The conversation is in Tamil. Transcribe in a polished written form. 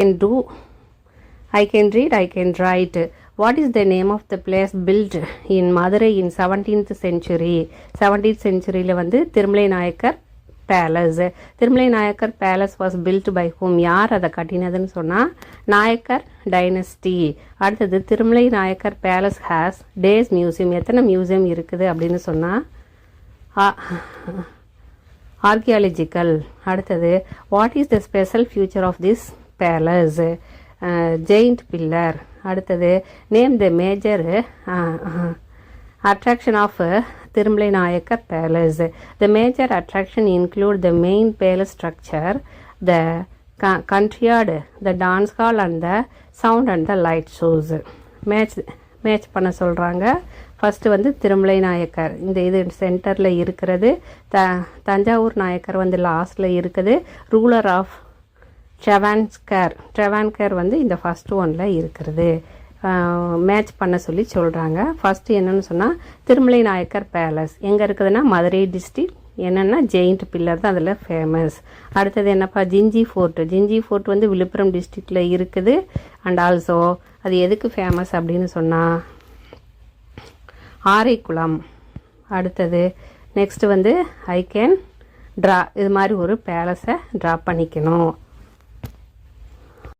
can do, I can read, I can write. What is the name of the place built in Madurai in 17th century? 17th centuryல வந்து Tirumalai Nayakkar palace. Tirumalai Nayakkar palace was built by whom? யார் அதை கட்டினதுன்னு சொன்னால் நாயக்கர் டைனஸ்டி. அடுத்தது Tirumalai Nayakkar palace has these museum. எத்தனை மியூசியம் இருக்குது அப்படின்னு சொன்னால் ஆர்கியாலஜிக்கல். அடுத்தது what is the special feature of this palace? Giant pillar. அடுத்தது name the major attraction of Tirumlai Nayakar Palace. The major attraction include the main palace structure, the courtyard, the dance hall and the sound and the light shows. Match பண்ண சொல்கிறாங்க. ஃபஸ்ட்டு வந்து திருமலை நாயக்கர் இந்த இது சென்டரில் இருக்கிறது. தஞ்சாவூர் நாயக்கர் வந்து லாஸ்ட்டில் இருக்குது. ரூலர் ஆஃப் ட்ரெவான்கர் வந்து இந்த ஃபஸ்ட்டு ஒன்றில் இருக்கிறது. மேட்ச் பண்ண சொல்லி சொல்கிறாங்க. ஃபஸ்ட்டு என்னென்னு சொன்னால் திருமலை நாயக்கர் பேலஸ் எங்கே இருக்குதுன்னா மதுரை டிஸ்ட்ரிக்ட். என்னென்னா ஜெயிண்ட் பில்லர் தான் அதில் ஃபேமஸ். அடுத்தது என்னப்பா ஜிஞ்சி ஃபோர்ட். ஜிஞ்சி ஃபோர்ட் வந்து விழுப்புரம் டிஸ்ட்ரிக்டில் இருக்குது. அண்ட் ஆல்சோ அது எதுக்கு ஃபேமஸ் அப்படின்னு சொன்னால் ஆரைக்குளம். அடுத்தது நெக்ஸ்ட்டு வந்து ஐ கேன் ட்ரா. இது மாதிரி ஒரு பேலஸை ட்ரா பண்ணிக்கணும்.